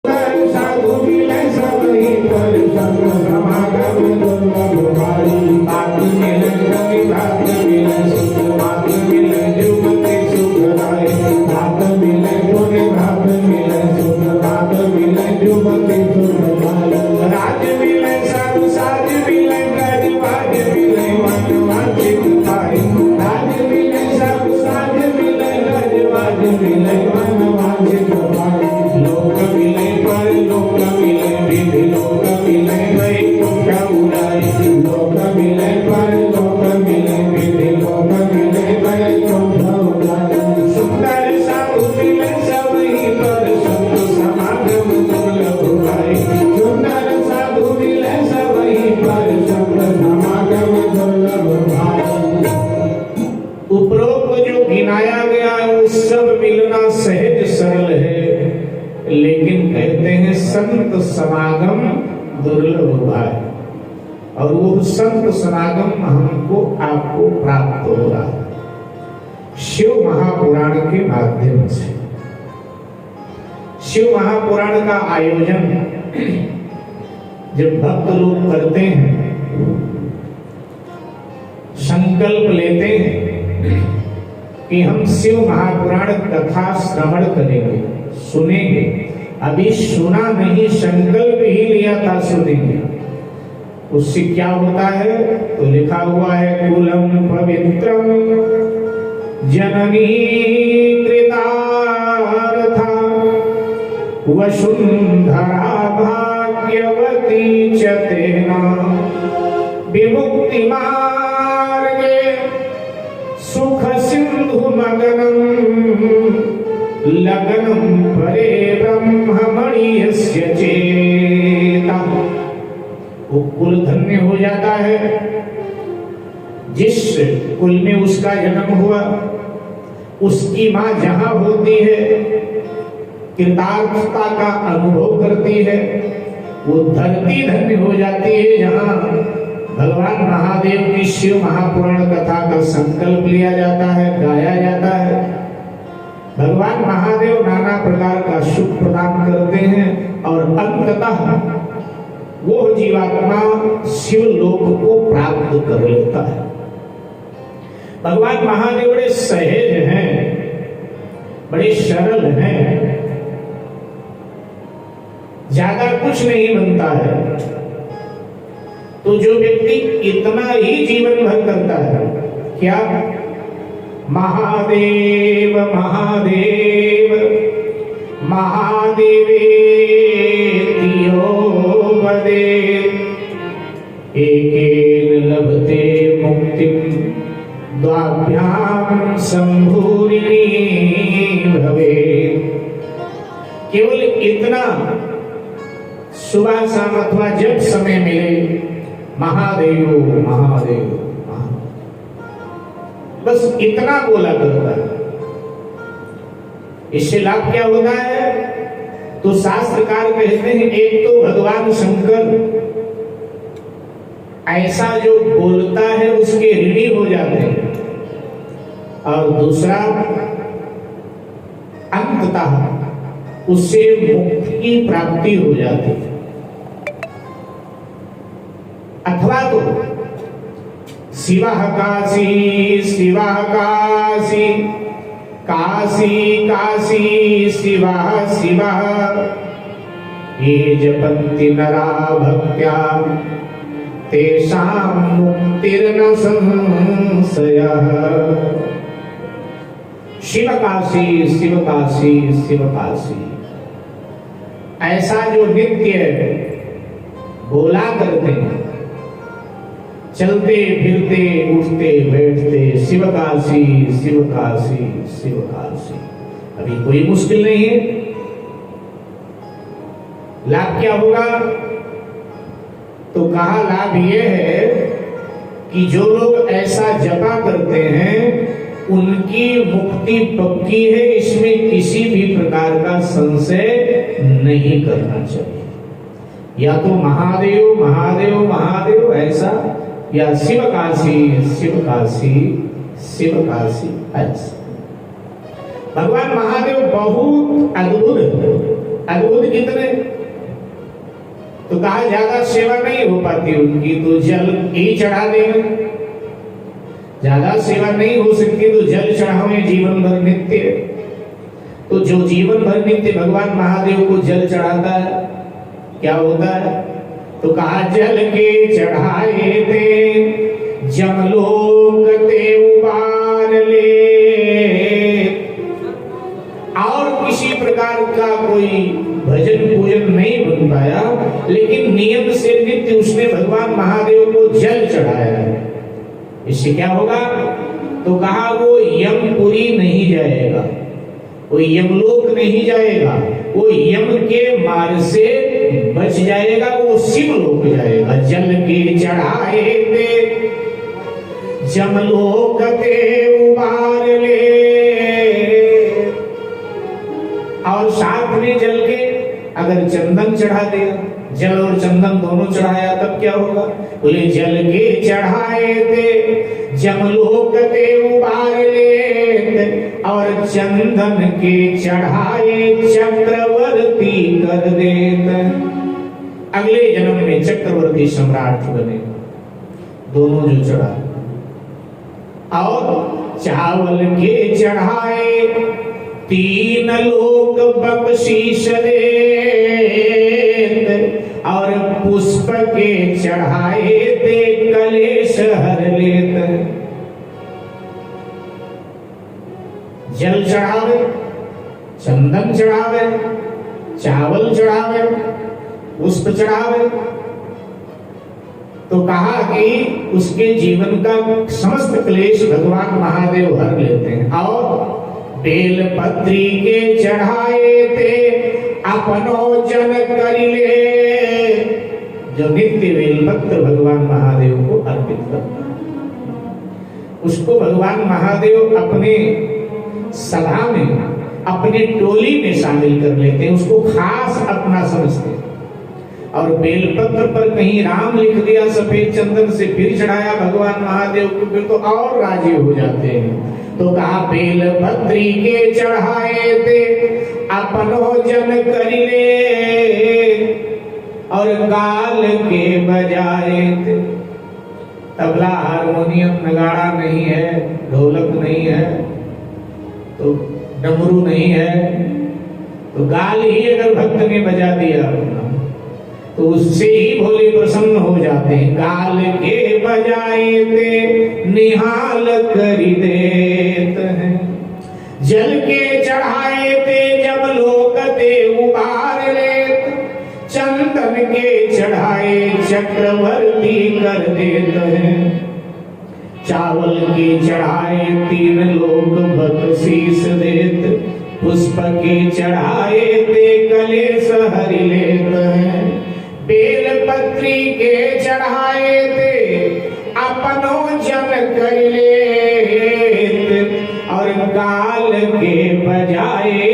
साधु मिले सब ही पर संग समागम दुर्लभ भारी बात मिले कवि बात मिले सुख बात मिले जुगति सुखदाई बात मिले पुण्य बात मिले सुख बात मिले जुगति सुखदाई राज मिले साधु साज मिले गज बाज मिले मन वांछित पाई राज मिले साधु साज मिले गज बाज मिले मन वांछित पाई लोक मिले पर लोक मिले विधि लोक मिले वैकुंठ उड़ाई लोक मिले पर लोक मिले विधि लोक मिले वैकुंठ उड़ाई सुंदर साधु मिले सब ही पर संत समागम दुर्लभ भाई सुंदर साधु मिले सब ही पर संत समागम दुर्लभ भाई। उपरोक्त जो गिनाया गया है वो सब मिलना सहज सरल है, लेकिन कहते हैं संत समागम दुर्लभ भाई, और वो संत समागम हमको आपको प्राप्त हो रहा है शिव महापुराण के माध्यम से। शिव महापुराण का आयोजन जब भक्त लोग करते हैं, संकल्प लेते हैं कि हम शिव महापुराण कथा श्रवण करेंगे, सुनेंगे। अभी सुना नहीं, संकल्प ही लिया था सुनेंगे। उससे क्या होता है? तो लिखा हुआ है कुलम पवित्रम जननी कृतार्था वसुंधरा भाग्यवती च तेना विमुक्ति मार्गे सुख सिंधु मगनम लगनम परे ब्रह्ममणि यस्य चेता। वो कुल धन्य हो जाता है जिस कुल में उसका जन्म हुआ। उसकी माँ जहां होती है, कृतार्थता का अनुभव करती है, वो धरती धन्य हो जाती है जहां भगवान महादेव की शिव महापुराण कथा का संकल्प लिया जाता है, गाया जाता है। भगवान महादेव नाना प्रकार का सुख प्रदान करते हैं और अंततः वो जीवात्मा शिव लोक को प्राप्त कर लेता है। भगवान महादेव बड़े सहज हैं, बड़े सरल हैं, ज्यादा कुछ नहीं बनता है। तो जो व्यक्ति इतना ही जीवन भर करता है, क्या महादेव महादेव महादेवेति यो वदे एकेन लभते मुक्तिं द्वाभ्यां संभूरिणी भवेत्। केवल इतना सुबह शाम अथवा जब समय मिले महादेव महादेव, बस इतना बोला करता है। इससे लाभ क्या होता है? तो शास्त्रकार कहते हैं, एक तो भगवान शंकर ऐसा जो बोलता है उसके ऋणी हो जाते हैं, और दूसरा अंततः उससे मुक्ति की प्राप्ति हो जाती है। अथवा तो शिवः काशी शिवः काशी काशी काशी शिवः शिवः ये जपन्ति नरा भक्त्या तेषां मुक्तिर्न संशयः। शिव काशी शिव काशी शिव काशी, ऐसा जो नित्य बोला करते हैं, चलते फिरते उठते बैठते शिव काशी शिव काशी शिव काशी, अभी कोई मुश्किल नहीं है। लाभ क्या होगा? तो कहा लाभ यह है कि जो लोग ऐसा जपा करते हैं उनकी मुक्ति पक्की है, इसमें किसी भी प्रकार का संशय नहीं करना चाहिए। या तो महादेव महादेव महादेव ऐसा, या शिव काशी शिव काशी शिव काशी ऐसा। भगवान महादेव बहुत अद्भुत, अद्भुत कितने? तो कहा ज्यादा सेवा नहीं हो पाती उनकी तो जल ही चढ़ा देना, ज्यादा सेवा नहीं हो सकती तो जल चढ़ावे जीवन भर नित्य। तो जो जीवन भर नित्य भगवान महादेव को जल चढ़ाता है क्या होता है? तो कहा जल के चढ़ाए थे जमलोक ते उबार ले, और किसी प्रकार का कोई भजन पूजन नहीं बन पाया, लेकिन नियम से नित्य उसने भगवान महादेव को जल चढ़ाया है। इससे क्या होगा? तो कहा वो यमपुरी नहीं जाएगा, वो यमलोक नहीं जाएगा, वो यम के मार से बच जाएगा, वो शिवलोक जाएगा। जल के चढ़ाए थे जमलोक ते उबार ले, और साथ में जल के अगर चंदन चढ़ा दिया, जल और चंदन दोनों चढ़ाया तब क्या होगा? बोले जल के चढ़ाए थे जमलोक ते उबार ले, और चंदन के चढ़ाए चक्रवर्ती कर देते। अगले जन्म में चक्रवर्ती सम्राट बने दोनों जो चढ़ा। और चावल के चढ़ाए तीन लोक बख्शीश देत, और पुष्प के चढ़ाए ते कलेश हर लेत। जल चढ़ावे, चंदन चढ़ावे, चावल चढ़ावे, पुष्प चढ़ावे, तो कहा कि उसके जीवन का समस्त क्लेश भगवान महादेव हर लेते हैं। और बेल पत्री के चढ़ाए थे अपनो जन करिले, जो नित्य बेलपत्र भगवान महादेव को अर्पित करता है, उसको भगवान महादेव अपने सभा में, अपने टोली में शामिल कर लेते हैं, उसको खास अपना समझते हैं। और बेलपत्र पर कहीं राम लिख दिया सफेद चंदन से, फिर चढ़ाया भगवान महादेव को, फिर तो और राजी हो जाते हैं। तो कहा बेलपत्री के चढ़ाए थे अपनो जन करिले, और गाल के बजाए थे। तबला हारमोनियम नगाड़ा नहीं है, ढोलक नहीं है, तो डमरू नहीं है, तो गाल ही अगर भक्त ने बजा दिया तो उससे ही भोले प्रसन्न हो जाते हैं। गाल के बजाए थे निहाल करी देत हैं, जल के चढ़ाए थे जब लोक ते उबार लेत, चंदन के चढ़ाए चक्रवर्ती कर देत हैं। चावल के चढ़ाए तीन लोक बख्शीश देत, पुष्प के चढ़ाए थे कलेश हरि लेत हैं। बेलपत्री के चढ़ाए थे अपनो जन कर लेत, और गाल के बजाए